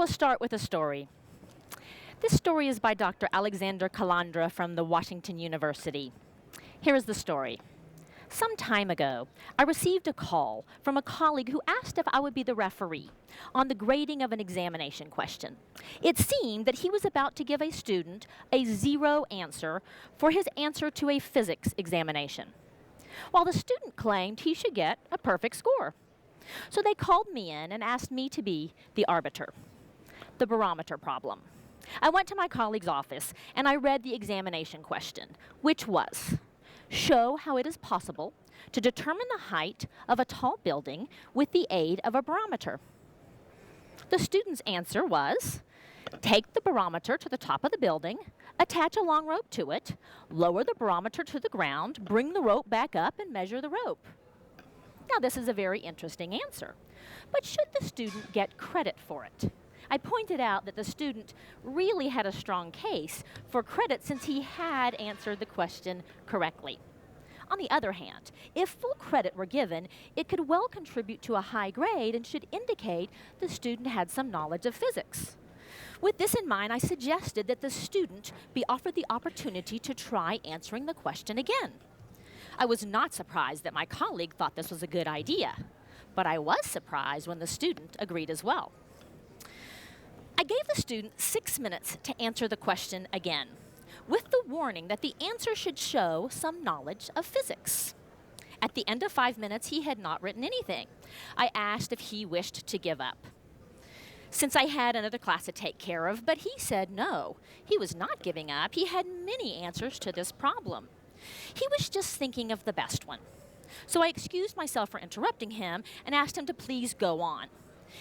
will start with a story. This story is by Dr. Alexander Calandra from the Washington University. Here is the story. Some time ago, I received a call from a colleague who asked if I would be the referee on the grading of an examination question. It seemed that he was about to give a student a 0 answer for his answer to a physics examination, while the student claimed he should get a perfect score. So they called me in and asked me to be the arbiter. The Barometer Problem. I went to my colleague's office and I read the examination question, which was, show how it is possible to determine the height of a tall building with the aid of a barometer. The student's answer was, take the barometer to the top of the building, attach a long rope to it, lower the barometer to the ground, bring the rope back up and measure the rope. Now this is a very interesting answer, but should the student get credit for it? I pointed out that the student really had a strong case for credit since he had answered the question correctly. On the other hand, if full credit were given, it could well contribute to a high grade and should indicate the student had some knowledge of physics. With this in mind, I suggested that the student be offered the opportunity to try answering the question again. I was not surprised that my colleague thought this was a good idea, but I was surprised when the student agreed as well. I gave the student 6 minutes to answer the question again, with the warning that the answer should show some knowledge of physics. At the end of 5 minutes, he had not written anything. I asked if he wished to give up, since I had another class to take care of, but he said no, he was not giving up. He had many answers to this problem. He was just thinking of the best one. So I excused myself for interrupting him and asked him to please go on.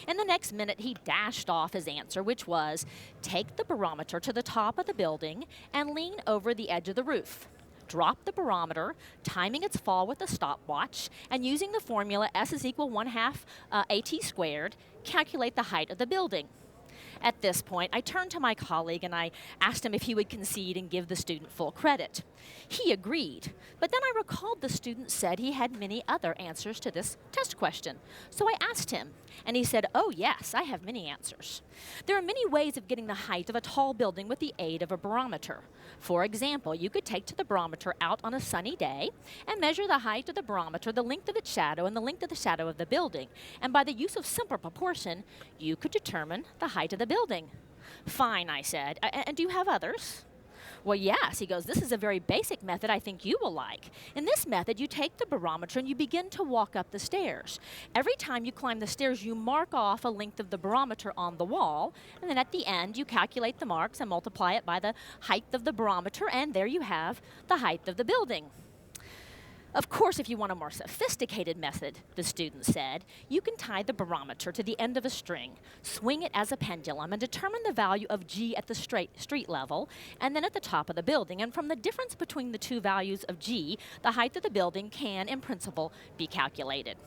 In the next minute, he dashed off his answer, which was, take the barometer to the top of the building and lean over the edge of the roof. Drop the barometer, timing its fall with a stopwatch, and using the formula S is equal 1/2 AT squared, calculate the height of the building. At this point, I turned to my colleague and I asked him if he would concede and give the student full credit. He agreed, but then I recalled the student said he had many other answers to this test question. So I asked him, and he said, oh yes, I have many answers. There are many ways of getting the height of a tall building with the aid of a barometer. For example, you could take the barometer out on a sunny day and measure the height of the barometer, the length of its shadow, and the length of the shadow of the building. And by the use of simple proportion, you could determine the height of the building. Fine, I said. And do you have others? Well, yes. He goes, this is a very basic method I think you will like. In this method, you take the barometer and you begin to walk up the stairs. Every time you climb the stairs, you mark off a length of the barometer on the wall, and then at the end, you calculate the marks and multiply it by the height of the barometer, and there you have the height of the building. Of course, if you want a more sophisticated method, the student said, you can tie the barometer to the end of a string, swing it as a pendulum, and determine the value of G at the street level, and then at the top of the building. And from the difference between the two values of G, the height of the building can, in principle, be calculated.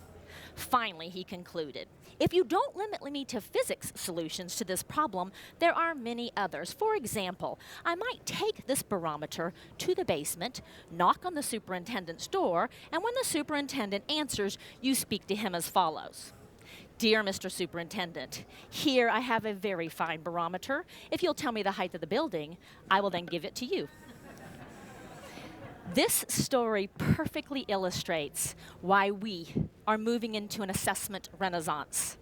Finally, he concluded, if you don't limit me to physics solutions to this problem, there are many others. For example, I might take this barometer to the basement, knock on the superintendent's door, and when the superintendent answers, you speak to him as follows. Dear Mr. Superintendent, here I have a very fine barometer. If you'll tell me the height of the building, I will then give it to you. This story perfectly illustrates why we are moving into an assessment renaissance.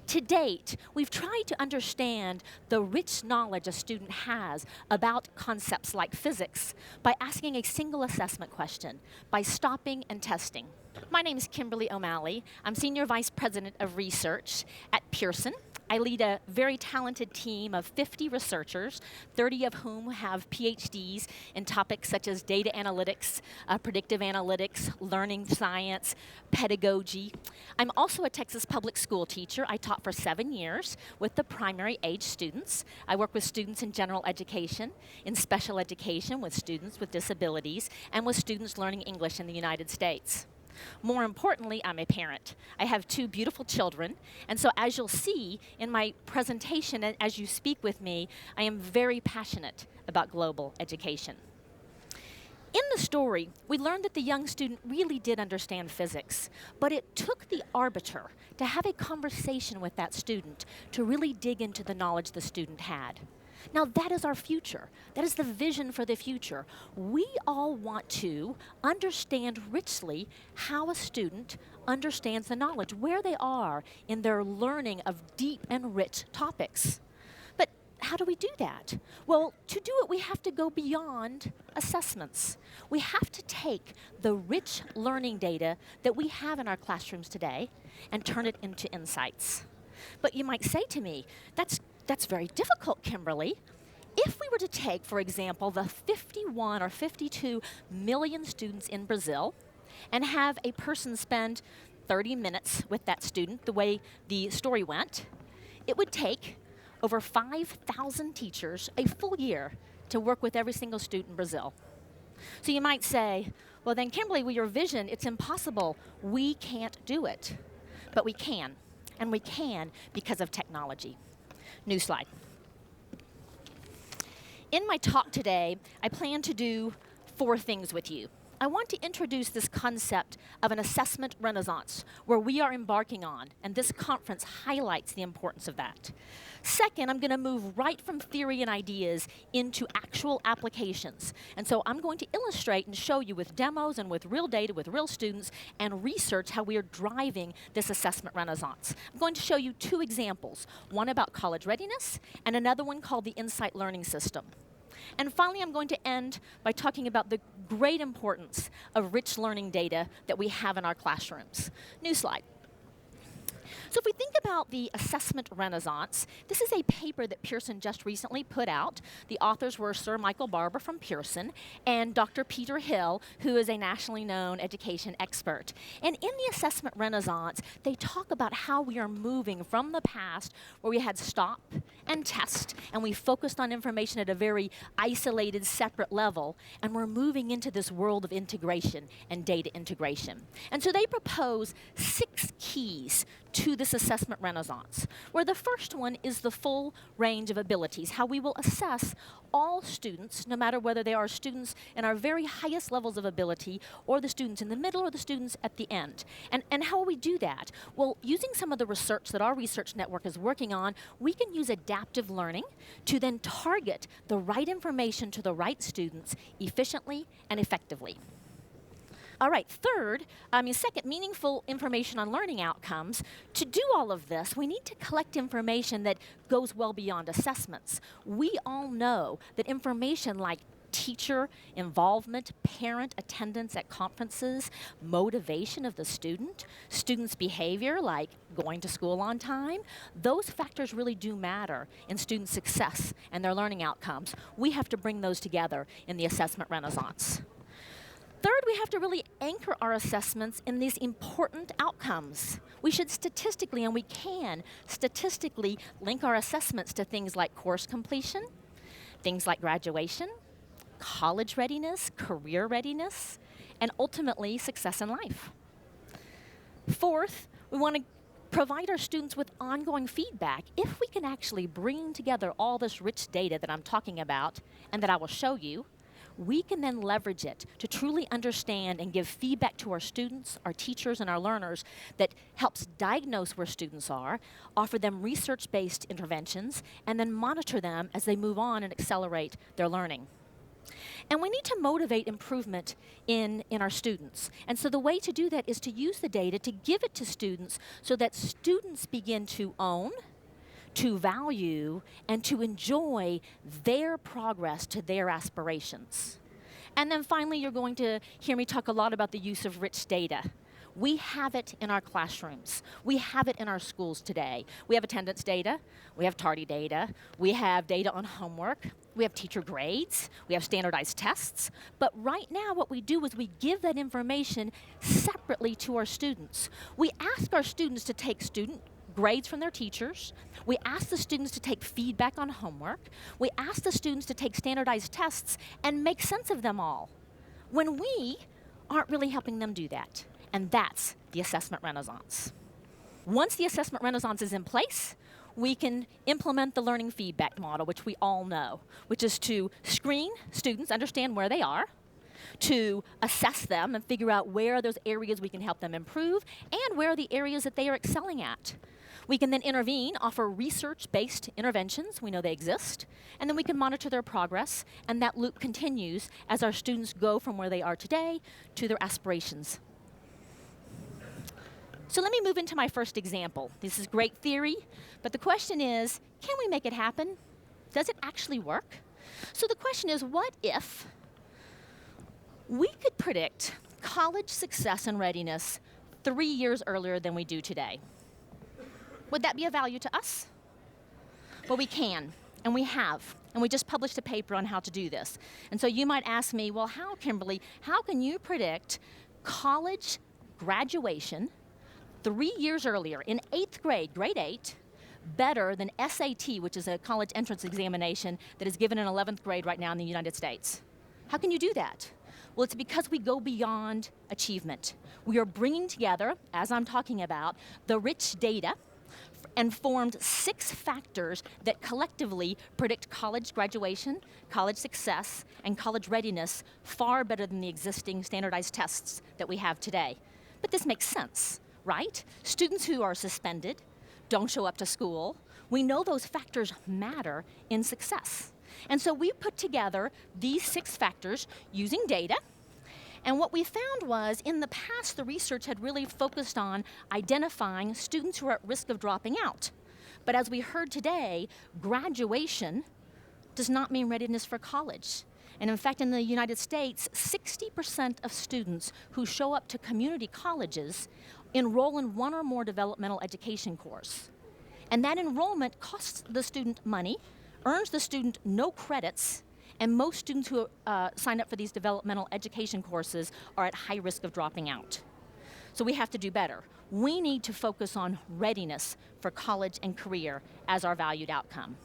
To date, we've tried to understand the rich knowledge a student has about concepts like physics by asking a single assessment question, by stopping and testing. My name is Kimberly O'Malley. I'm Senior Vice President of Research at Pearson. I lead a very talented team of 50 researchers, 30 of whom have PhDs in topics such as data analytics, predictive analytics, learning science, pedagogy. I'm also a Texas public school teacher. I taught for 7 years with the primary age students. I work with students in general education, in special education with students with disabilities, and with students learning English in the United States. More importantly, I'm a parent. I have 2 beautiful children, and so as you'll see in my presentation and as you speak with me, I am very passionate about global education. In the story, we learned that the young student really did understand physics, but it took the arbiter to have a conversation with that student to really dig into the knowledge the student had. Now that is our future. That is the vision for the future. We all want to understand richly how a student understands the knowledge, where they are in their learning of deep and rich topics. But how do we do that? Well, to do it, we have to go beyond assessments. We have to take the rich learning data that we have in our classrooms today and turn it into insights. But you might say to me, that's very difficult, Kimberly. If we were to take, for example, the 51 or 52 million students in Brazil and have a person spend 30 minutes with that student, the way the story went, it would take over 5,000 teachers a full year to work with every single student in Brazil. So you might say, well then Kimberly, with your vision, it's impossible. We can't do it. But we can, and we can because of technology. New slide. In my talk today, I plan to do 4 things with you. I want to introduce this concept of an assessment renaissance, where we are embarking on, and this conference highlights the importance of that. Second, I'm going to move right from theory and ideas into actual applications. And so I'm going to illustrate and show you with demos and with real data, with real students, and research how we are driving this assessment renaissance. I'm going to show you 2 examples, one about college readiness and another one called the Insight Learning System. And finally, I'm going to end by talking about the great importance of rich learning data that we have in our classrooms. New slide. So if we think about the assessment renaissance, this is a paper that Pearson just recently put out. The authors were Sir Michael Barber from Pearson and Dr. Peter Hill, who is a nationally known education expert. And in the assessment renaissance, they talk about how we are moving from the past where we had stop and test, and we focused on information at a very isolated, separate level, and we're moving into this world of integration and data integration. And so they propose 6 keys to this assessment renaissance, where the first one is the full range of abilities, how we will assess all students, no matter whether they are students in our very highest levels of ability, or the students in the middle, or the students at the end. And how will we do that? Well, using some of the research that our research network is working on, we can use adaptive learning to then target the right information to the right students efficiently and effectively. All right, second, meaningful information on learning outcomes. To do all of this, we need to collect information that goes well beyond assessments. We all know that information like teacher involvement, parent attendance at conferences, motivation of the student, students' behavior like going to school on time, those factors really do matter in student success and their learning outcomes. We have to bring those together in the assessment renaissance. Third, we have to really anchor our assessments in these important outcomes. We should statistically, and we can statistically, link our assessments to things like course completion, things like graduation, college readiness, career readiness, and ultimately success in life. Fourth, we want to provide our students with ongoing feedback. If we can actually bring together all this rich data that I'm talking about and that I will show you, we can then leverage it to truly understand and give feedback to our students, our teachers, and our learners that helps diagnose where students are, offer them research-based interventions, and then monitor them as they move on and accelerate their learning. And we need to motivate improvement in our students. And so the way to do that is to use the data to give it to students so that students begin to own, to value, and to enjoy their progress to their aspirations. And then finally, you're going to hear me talk a lot about the use of rich data. We have it in our classrooms. We have it in our schools today. We have attendance data, we have tardy data, we have data on homework, we have teacher grades, we have standardized tests. But right now what we do is we give that information separately to our students. We ask our students to take student grades from their teachers. We ask the students to take feedback on homework. We ask the students to take standardized tests and make sense of them all, when we aren't really helping them do that. And that's the assessment renaissance. Once the assessment renaissance is in place, we can implement the learning feedback model, which we all know, which is to screen students, understand where they are, to assess them and figure out where are those areas we can help them improve and where are the areas that they are excelling at. We can then intervene, offer research-based interventions, we know they exist, and then we can monitor their progress, and that loop continues as our students go from where they are today to their aspirations. So let me move into my first example. This is great theory, but the question is, can we make it happen? Does it actually work? So the question is, what if we could predict college success and readiness 3 years earlier than we do today? Would that be of value to us? Well, we can, and we have, and we just published a paper on how to do this. And so you might ask me, well, how, Kimberly, how can you predict college graduation 3 years earlier in 8th grade, grade 8, better than SAT, which is a college entrance examination that is given in 11th grade right now in the United States? How can you do that? Well, it's because we go beyond achievement. We are bringing together, as I'm talking about, the rich data and formed 6 factors that collectively predict college graduation, college success, and college readiness far better than the existing standardized tests that we have today. But this makes sense, right? Students who are suspended, don't show up to school, we know those factors matter in success. And so we put together these 6 factors using data. And what we found was, in the past, the research had really focused on identifying students who are at risk of dropping out. But as we heard today, graduation does not mean readiness for college. And in fact, in the United States, 60% of students who show up to community colleges enroll in one or more developmental education course. And that enrollment costs the student money, earns the student no credits, and most students who sign up for these developmental education courses are at high risk of dropping out. So we have to do better. We need to focus on readiness for college and career as our valued outcome.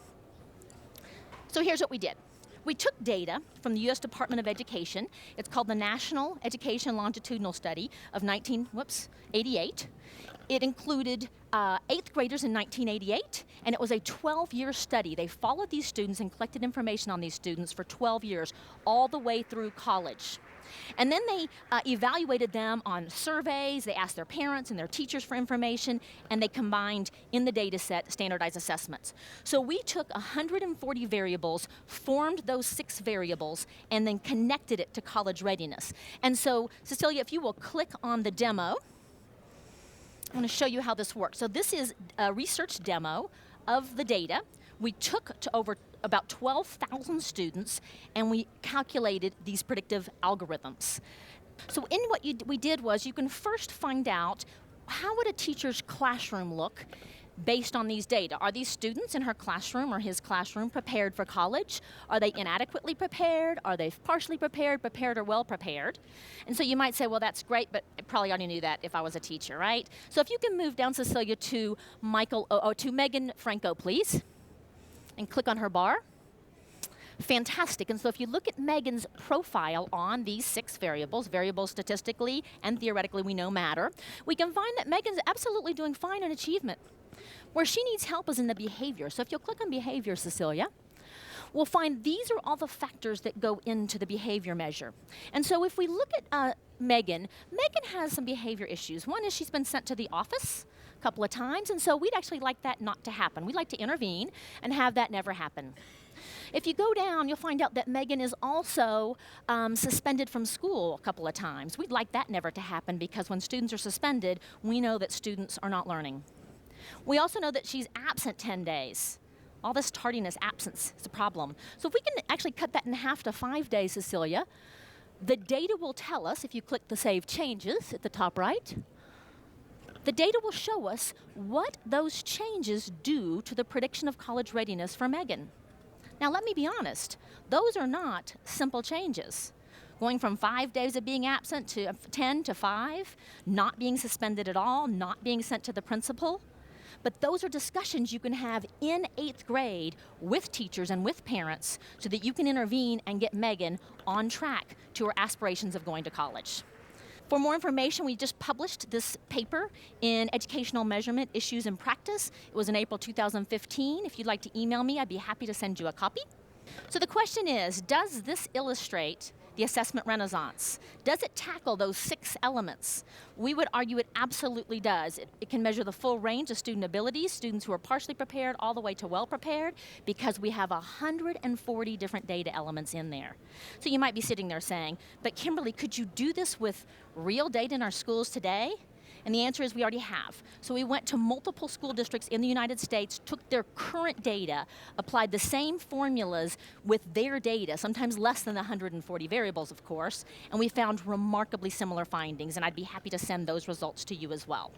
So here's what we did. We took data from the U.S. Department of Education. It's called the National Education Longitudinal Study of 1988. It included 8th graders in 1988, and it was a 12-year study. They followed these students and collected information on these students for 12 years, all the way through college. And then they evaluated them on surveys, they asked their parents and their teachers for information, and they combined in the data set standardized assessments. So we took 140 variables, formed those 6 variables, and then connected it to college readiness. And so, Cecilia, if you will click on the demo, I want to show you how this works. So this is a research demo of the data. We took to over about 12,000 students, and we calculated these predictive algorithms. So in what we did was, you can first find out, how would a teacher's classroom look based on these data? Are these students in her classroom or his classroom prepared for college? Are they inadequately prepared? Are they partially prepared, or well prepared? And so you might say, well, that's great, but I probably already knew that if I was a teacher, right? So if you can move down, Cecilia, to Megan Franco, please, and click on her bar. Fantastic. And so if you look at Megan's profile on these 6 variables statistically and theoretically we know matter, we can find that Megan's absolutely doing fine in achievement. Where she needs help is in the behavior. So if you'll click on behavior, Cecilia, we'll find these are all the factors that go into the behavior measure. And so if we look at Megan has some behavior issues. One is she's been sent to the office a couple of times, and so we'd actually like that not to happen. We'd like to intervene and have that never happen. If you go down, you'll find out that Megan is also suspended from school a couple of times. We'd like that never to happen, because when students are suspended, we know that students are not learning. We also know that she's absent 10 days. All this tardiness, absence is a problem. So if we can actually cut that in half to 5 days, Cecilia, the data will tell us, if you click the Save Changes at the top right, the data will show us what those changes do to the prediction of college readiness for Megan. Now, let me be honest, those are not simple changes. Going from 5 days of being absent to 10 to 5, not being suspended at all, not being sent to the principal. But those are discussions you can have in 8th grade with teachers and with parents so that you can intervene and get Megan on track to her aspirations of going to college. For more information, we just published this paper in Educational Measurement Issues in Practice. It was in April 2015. If you'd like to email me, I'd be happy to send you a copy. So the question is, does this illustrate the assessment renaissance? Does it tackle those 6 elements? We would argue it absolutely does. It can measure the full range of student abilities, students who are partially prepared all the way to well prepared, because we have 140 different data elements in there. So you might be sitting there saying, but Kimberly, could you do this with real data in our schools today? And the answer is we already have. So we went to multiple school districts in the United States, took their current data, applied the same formulas with their data, sometimes less than 140 variables, of course, and we found remarkably similar findings, and I'd be happy to send those results to you as well.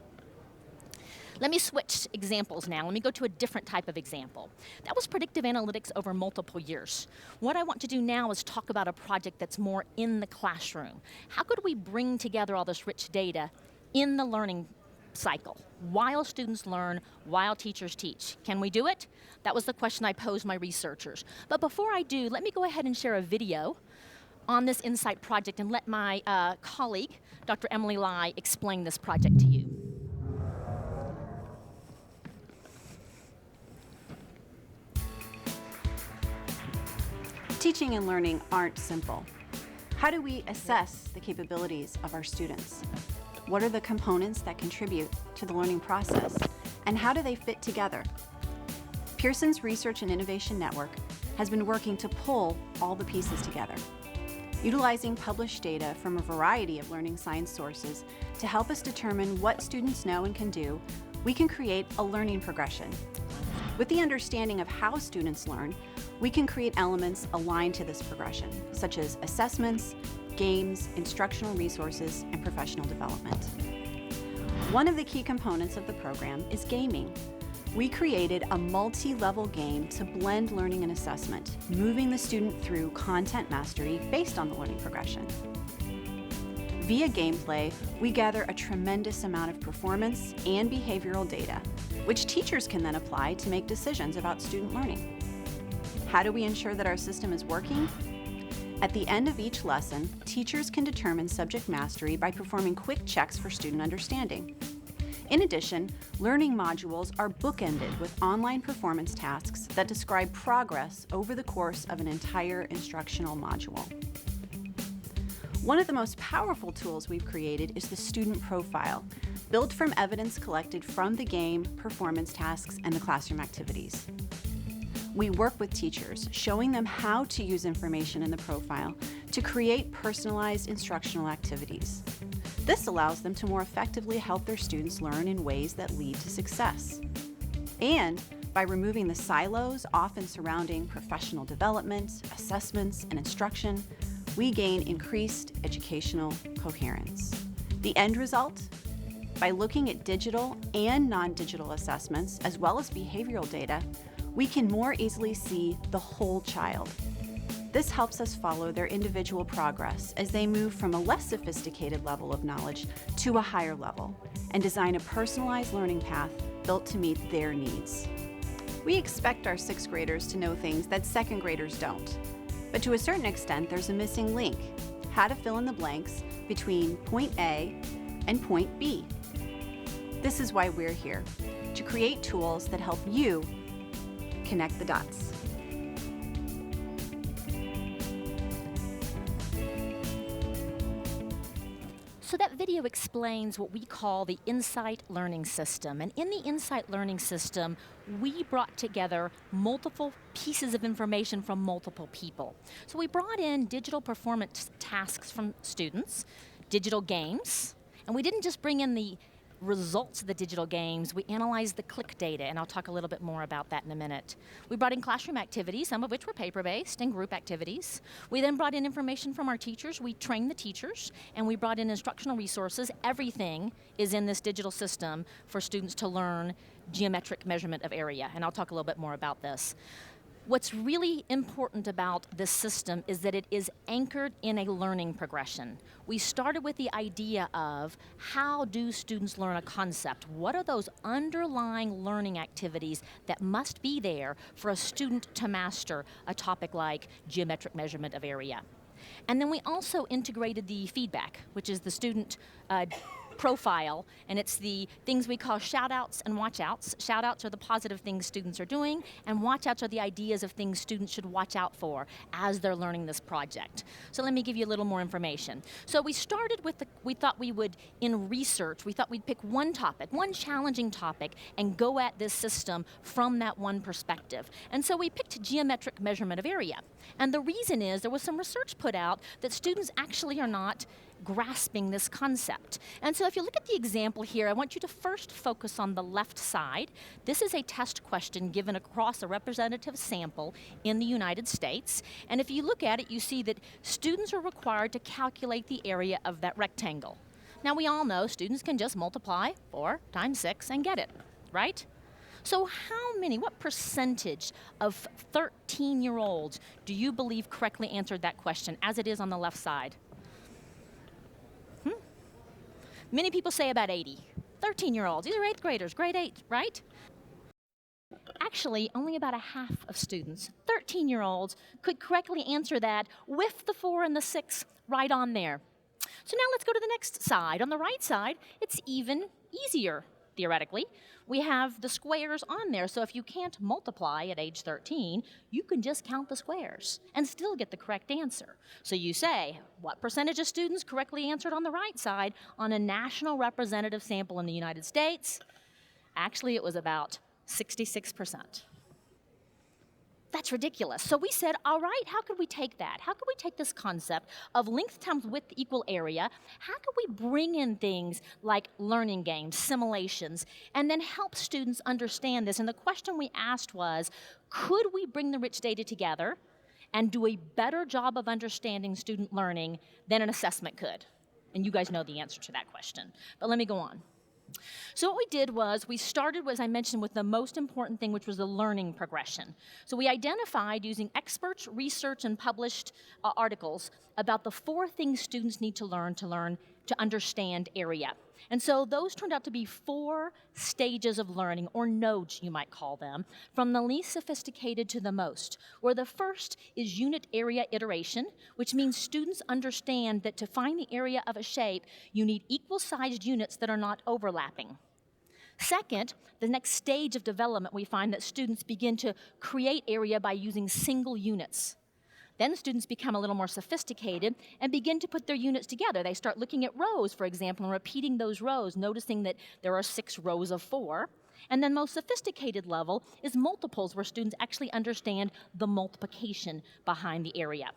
Let me switch examples now. Let me go to a different type of example. That was predictive analytics over multiple years. What I want to do now is talk about a project that's more in the classroom. How could we bring together all this rich data in the learning cycle, while students learn, while teachers teach? Can we do it? That was the question I posed my researchers. But before I do, let me go ahead and share a video on this Insight project and let my colleague, Dr. Emily Lai, explain this project to you. Teaching and learning aren't simple. How do we assess the capabilities of our students? What are the components that contribute to the learning process? And how do they fit together? Pearson's Research and Innovation Network has been working to pull all the pieces together, utilizing published data from a variety of learning science sources to help us determine what students know and can do. We can create a learning progression. With the understanding of how students learn, we can create elements aligned to this progression, such as assessments, games, instructional resources, and professional development. One of the key components of the program is gaming. We created a multi-level game to blend learning and assessment, moving the student through content mastery based on the learning progression. Via gameplay, we gather a tremendous amount of performance and behavioral data, which teachers can then apply to make decisions about student learning. How do we ensure that our system is working? At the end of each lesson, teachers can determine subject mastery by performing quick checks for student understanding. In addition, learning modules are bookended with online performance tasks that describe progress over the course of an entire instructional module. One of the most powerful tools we've created is the student profile, built from evidence collected from the game, performance tasks, and the classroom activities. We work with teachers, showing them how to use information in the profile to create personalized instructional activities. This allows them to more effectively help their students learn in ways that lead to success. And by removing the silos often surrounding professional development, assessments, and instruction, we gain increased educational coherence. The end result? By looking at digital and non-digital assessments, as well as behavioral data, we can more easily see the whole child. This helps us follow their individual progress as they move from a less sophisticated level of knowledge to a higher level, and design a personalized learning path built to meet their needs. We expect our 6th graders to know things that 2nd graders don't. But to a certain extent, there's a missing link: how to fill in the blanks between point A and point B. This is why we're here, to create tools that help you connect the dots. So that video explains what we call the Insight Learning System. And in the Insight Learning System, we brought together multiple pieces of information from multiple people. So we brought in digital performance tasks from students, digital games, and we didn't just bring in the results of the digital games, we analyzed the click data, and I'll talk a little bit more about that in a minute. We brought in classroom activities, some of which were paper-based, and group activities. We then brought in information from our teachers, we trained the teachers, and we brought in instructional resources. Everything is in this digital system for students to learn geometric measurement of area, and I'll talk a little bit more about this. What's really important about this system is that it is anchored in a learning progression. We started with the idea of how do students learn a concept? What are those underlying learning activities that must be there for a student to master a topic like geometric measurement of area? And then we also integrated the feedback, which is the student profile, and it's the things we call shout-outs and watch-outs. Shout-outs are the positive things students are doing, and watch-outs are the ideas of things students should watch out for as they're learning this project. So let me give you a little more information. So we started with we thought we would, in research, we thought we'd pick one topic, one challenging topic, and go at this system from that one perspective. And so we picked geometric measurement of area. And the reason is there was some research put out that students actually are not grasping this concept. And so if you look at the example here, I want you to first focus on the left side. This is a test question given across a representative sample in the United States. And if you look at it, you see that students are required to calculate the area of that rectangle. Now we all know students can just multiply 4 times 6 and get it, right? So what percentage of 13-year-olds do you believe correctly answered that question as it is on the left side? Many people say about 80. 13-year-olds, these are 8th graders, grade 8, right? Actually, only about a half of students, 13-year-olds, could correctly answer that with the 4 and the 6 right on there. So now let's go to the next side. On the right side, it's even easier, theoretically. We have the squares on there, so if you can't multiply at age 13, you can just count the squares and still get the correct answer. So you say, what percentage of students correctly answered on the right side on a national representative sample in the United States? Actually, it was about 66%. That's ridiculous. So we said, all right, how could we take that? How could we take this concept of length times width equal area? How could we bring in things like learning games, simulations, and then help students understand this? And the question we asked was, could we bring the rich data together and do a better job of understanding student learning than an assessment could? And you guys know the answer to that question. But let me go on. So what we did was we started, as I mentioned, with the most important thing, which was the learning progression. So we identified, using experts, research, and published articles, about the 4 things students need to learn to understand area. And so those turned out to be 4 stages of learning, or nodes you might call them, from the least sophisticated to the most, where the first is unit area iteration, which means students understand that to find the area of a shape, you need equal-sized units that are not overlapping. Second, the next stage of development, we find that students begin to create area by using single units. Then students become a little more sophisticated and begin to put their units together. They start looking at rows, for example, and repeating those rows, noticing that there are 6 rows of 4. And then most sophisticated level is multiples, where students actually understand the multiplication behind the area.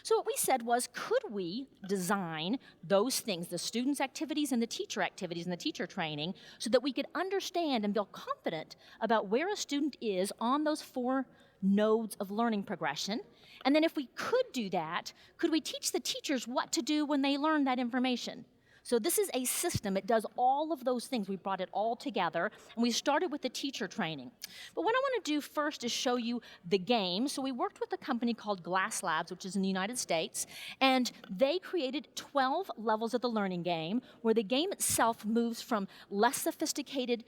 So what we said was, could we design those things, the students' activities and the teacher activities and the teacher training, so that we could understand and feel confident about where a student is on those 4 nodes of learning progression? And then if we could do that, could we teach the teachers what to do when they learn that information? So this is a system. It does all of those things. We brought it all together, and we started with the teacher training. But what I want to do first is show you the game. So we worked with a company called Glass Labs, which is in the United States, and they created 12 levels of the learning game, where the game itself moves from less sophisticated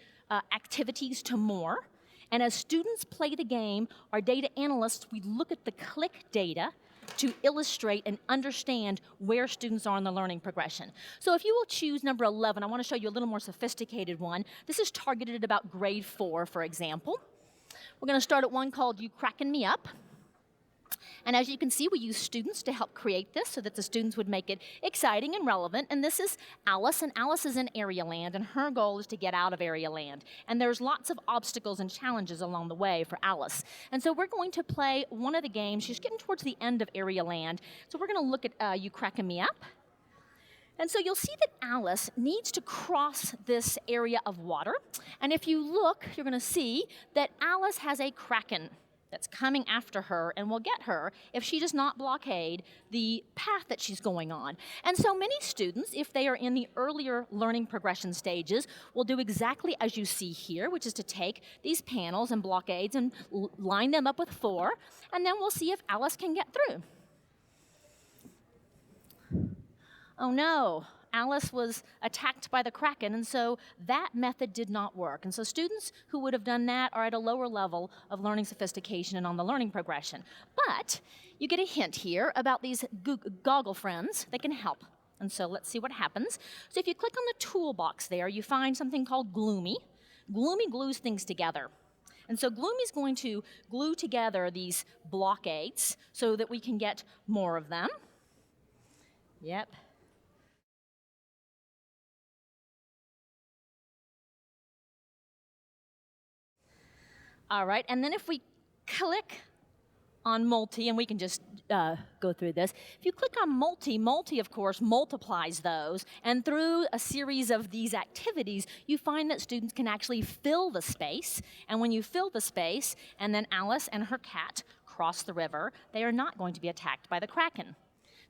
activities to more. And as students play the game, our data analysts, we look at the click data to illustrate and understand where students are in the learning progression. So if you will choose number 11, I want to show you a little more sophisticated one. This is targeted at about grade 4, for example. We're going to start at one called You Crackin' Me Up. And as you can see, we use students to help create this so that the students would make it exciting and relevant. And this is Alice, and Alice is in Area Land, and her goal is to get out of Area Land. And there's lots of obstacles and challenges along the way for Alice. And so we're going to play one of the games. She's getting towards the end of Area Land. So we're going to look at You Crackin' Me Up. And so you'll see that Alice needs to cross this area of water. And if you look, you're going to see that Alice has a kraken that's coming after her and will get her if she does not blockade the path that she's going on. And so many students, if they are in the earlier learning progression stages, will do exactly as you see here, which is to take these panels and blockades and line them up with 4, and then we'll see if Alice can get through. Oh no, Alice was attacked by the kraken, and so that method did not work. And so students who would have done that are at a lower level of learning sophistication and on the learning progression. But you get a hint here about these goggle friends that can help. And so let's see what happens. So if you click on the toolbox there, you find something called Gloomy. Gloomy glues things together. And so Gloomy's going to glue together these blockades so that we can get more of them. Yep. All right, and then if we click on multi, and we can just go through this. If you click on multi, multi, of course, multiplies those, and through a series of these activities, you find that students can actually fill the space, and when you fill the space, and then Alice and her cat cross the river, they are not going to be attacked by the Kraken.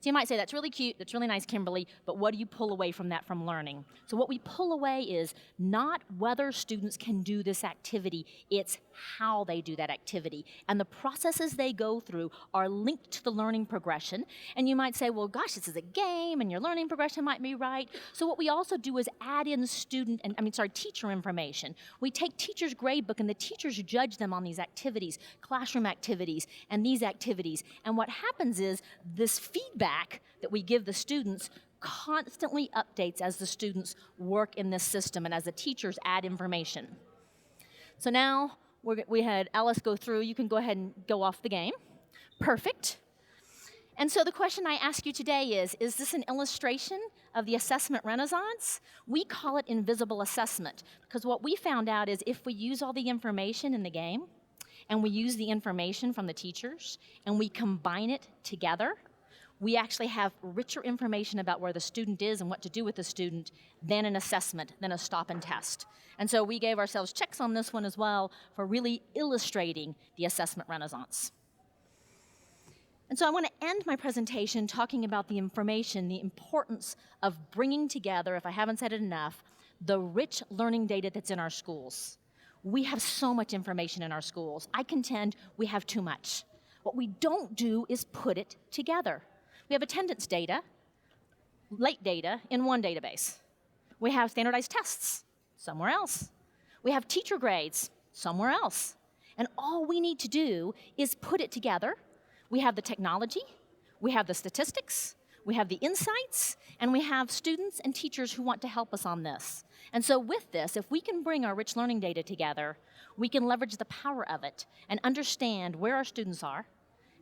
So you might say, that's really cute, that's really nice, Kimberly, but what do you pull away from that from learning? So what we pull away is not whether students can do this activity, it's how they do that activity. And the processes they go through are linked to the learning progression. And you might say, well, gosh, this is a game, and your learning progression might be right. So what we also do is add in teacher information. We take teacher's gradebook, and the teachers judge them on these activities, classroom activities, and these activities. And what happens is this feedback that we give the students constantly updates as the students work in this system and as the teachers add information. So now we had Alice go through. You can go ahead and go off the game. Perfect. And so the question I ask you today is this an illustration of the assessment renaissance? We call it invisible assessment because what we found out is if we use all the information in the game and we use the information from the teachers and we combine it together, we actually have richer information about where the student is and what to do with the student than an assessment, than a stop and test. And so we gave ourselves checks on this one as well for really illustrating the assessment renaissance. And so I want to end my presentation talking about the information, the importance of bringing together, if I haven't said it enough, the rich learning data that's in our schools. We have so much information in our schools. I contend we have too much. What we don't do is put it together. We have attendance data, late data in one database. We have standardized tests somewhere else. We have teacher grades somewhere else. And all we need to do is put it together. We have the technology, we have the statistics, we have the insights, and we have students and teachers who want to help us on this. And so with this, if we can bring our rich learning data together, we can leverage the power of it and understand where our students are,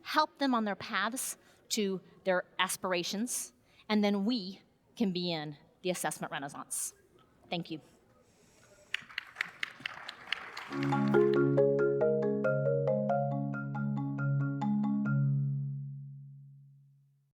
help them on their paths to their aspirations, and then we can be in the assessment renaissance. Thank you.